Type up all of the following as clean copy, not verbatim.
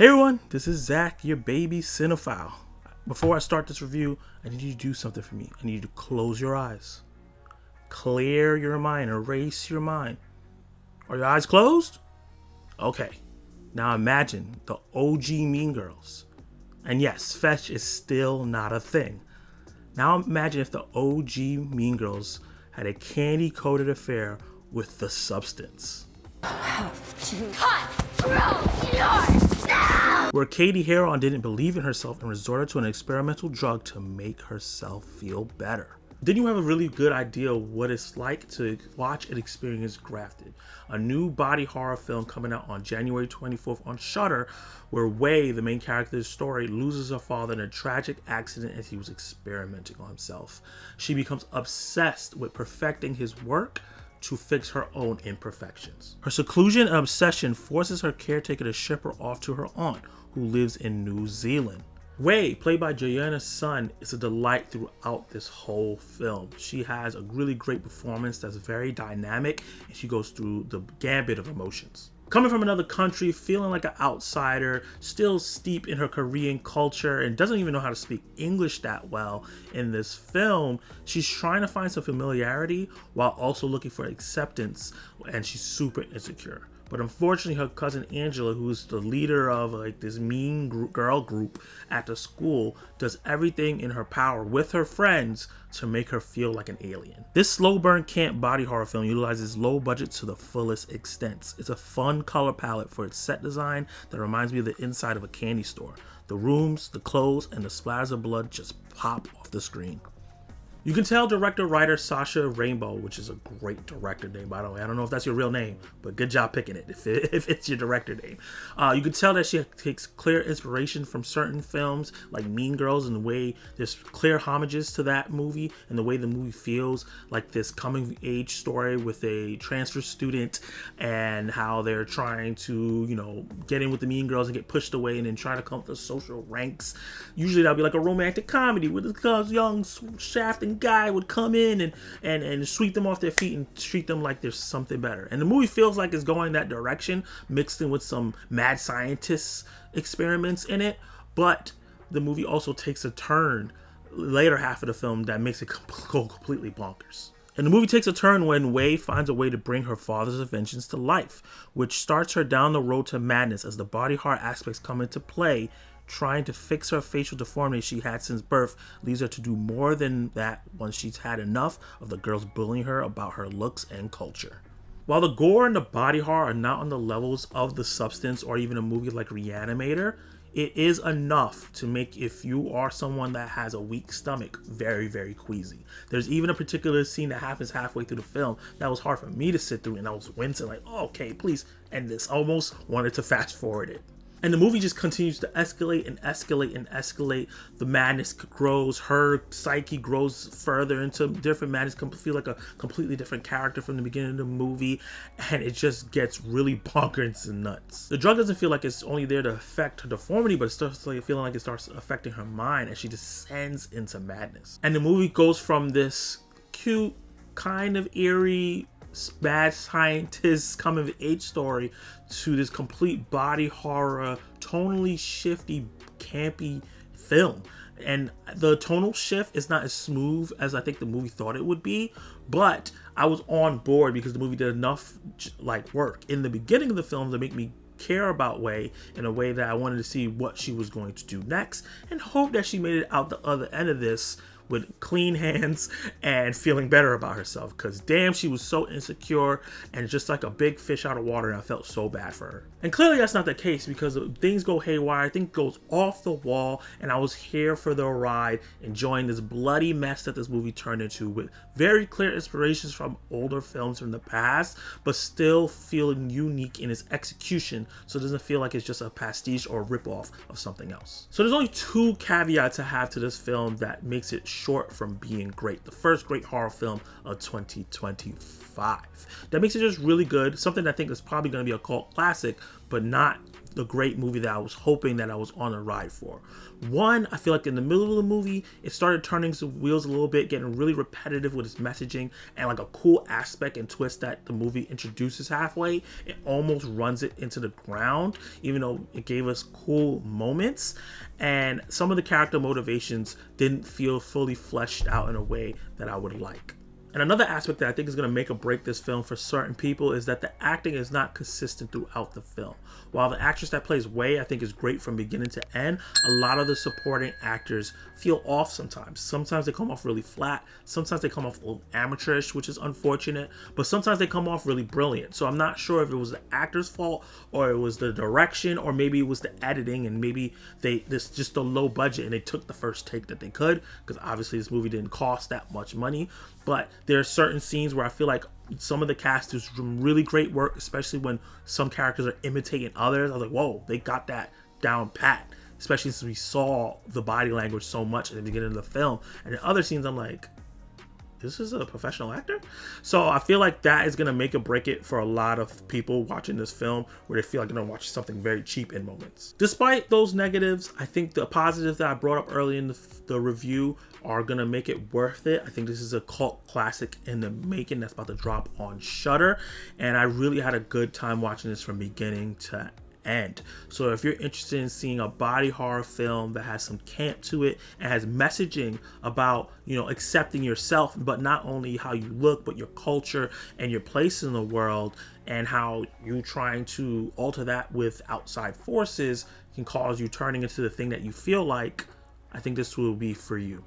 Hey everyone, this is Zach, your baby cinephile. Before I start this review, I need you to do something for me. I need you to close your eyes. Clear your mind, erase your mind. Are your eyes closed? Okay, now imagine the OG Mean Girls. And yes, fetch is still not a thing. Now imagine if the OG Mean Girls had a candy-coated affair with the substance. Where Katie Heron didn't believe in herself and resorted to an experimental drug to make herself feel better. Then you have a really good idea of what it's like to watch and experience Grafted, a new body horror film coming out on January 24th on Shudder, where Wei, the main character's story, loses her father in a tragic accident as he was experimenting on himself. She becomes obsessed with perfecting his work to fix her own imperfections. Her seclusion and obsession forces her caretaker to ship her off to her aunt, who lives in New Zealand. Wei, played by Joanna's son, is a delight throughout this whole film. She has a really great performance that's very dynamic, and she goes through the gambit of emotions. Coming from another country, feeling like an outsider, still steep in her Korean culture, and doesn't even know how to speak English that well in this film, she's trying to find some familiarity while also looking for acceptance, and she's super insecure. But unfortunately, her cousin Angela, who's the leader of this mean girl group at the school, does everything in her power with her friends to make her feel like an alien. This slow burn camp body horror film utilizes low budget to the fullest extent. It's a fun color palette for its set design that reminds me of the inside of a candy store. The rooms, the clothes, and the splatters of blood just pop off the screen. You can tell director-writer Sasha Rainbow, which is a great director name, by the way. I don't know if that's your real name, but good job picking it if it's your director name. You can tell that she takes clear inspiration from certain films like Mean Girls, and the way there's clear homages to that movie, and the way the movie feels like this coming-of-age story with a transfer student and how they're trying to, get in with the Mean Girls and get pushed away and then try to come up the social ranks. Usually that'll be like a romantic comedy where this young shafting guy would come in and sweep them off their feet and treat them like there's something better. And the movie feels like it's going that direction, mixed in with some mad scientist experiments in it. But the movie also takes a turn later half of the film that makes it go completely bonkers. And the movie takes a turn when Wei finds a way to bring her father's inventions to life, which starts her down the road to madness as the body horror aspects come into play. Trying to fix her facial deformity she had since birth leads her to do more than that once she's had enough of the girls bullying her about her looks and culture. While the gore and the body horror are not on the levels of The Substance or even a movie like Reanimator, it is enough to make, if you are someone that has a weak stomach, very, very queasy. There's even a particular scene that happens halfway through the film that was hard for me to sit through, and I was wincing like, oh, okay, please end this. Almost wanted to fast forward it. And the movie just continues to escalate and escalate and escalate. The madness grows. Her psyche grows further into different madness. Feel like a completely different character from the beginning of the movie. And it just gets really bonkers and nuts. The drug doesn't feel like it's only there to affect her deformity, but it starts feeling like it starts affecting her mind as she descends into madness. And the movie goes from this cute, kind of eerie, mad scientist coming of age story to this complete body horror, tonally shifty, campy film. And the tonal shift is not as smooth as I think the movie thought it would be, but I was on board because the movie did enough work in the beginning of the film to make me care about Wei in a way that I wanted to see what she was going to do next, and hope that she made it out the other end of this with clean hands and feeling better about herself, because damn, she was so insecure and just like a big fish out of water, and I felt so bad for her. And clearly that's not the case, because things go haywire, things goes off the wall, and I was here for the ride, enjoying this bloody mess that this movie turned into, with very clear inspirations from older films from the past, but still feeling unique in its execution, so it doesn't feel like it's just a pastiche or a ripoff of something else. So there's only two caveats I have to this film that makes it short from being great. The first great horror film of 2025. That makes it just really good. Something I think is probably going to be a cult classic, but not the great movie that I was hoping that I was on a ride for. One, I feel like in the middle of the movie, it started turning some wheels a little bit, getting really repetitive with its messaging, and like a cool aspect and twist that the movie introduces halfway, it almost runs it into the ground, even though it gave us cool moments. And some of the character motivations didn't feel fully fleshed out in a way that I would like. And another aspect that I think is going to make or break this film for certain people is that the acting is not consistent throughout the film. While the actress that plays Wei, I think, is great from beginning to end, a lot of the supporting actors feel off sometimes. Sometimes they come off really flat. Sometimes they come off a little amateurish, which is unfortunate. But sometimes they come off really brilliant. So I'm not sure if it was the actor's fault or it was the direction or maybe it was the editing and maybe this just a low budget and they took the first take that they could, because obviously this movie didn't cost that much money. But there are certain scenes where I feel like some of the cast does some really great work, especially when some characters are imitating others. I was like, whoa, they got that down pat, especially since we saw the body language so much at the beginning of the film. And in other scenes, I'm like, this is a professional actor? So I feel like that is going to make or break it for a lot of people watching this film, where they feel like they're going to watch something very cheap in moments. Despite those negatives, I think the positives that I brought up early in the review are going to make it worth it. I think this is a cult classic in the making that's about to drop on Shudder, and I really had a good time watching this from beginning to end. So if you're interested in seeing a body horror film that has some camp to it and has messaging about, accepting yourself, but not only how you look, but your culture and your place in the world, and how you trying to alter that with outside forces can cause you turning into the thing that you feel like, I think this will be for you.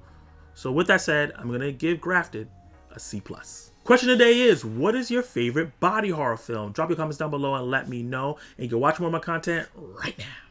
So with that said, I'm going to give Grafted a C+. Question of the day is, what is your favorite body horror film? Drop your comments down below and let me know. And you can watch more of my content right now.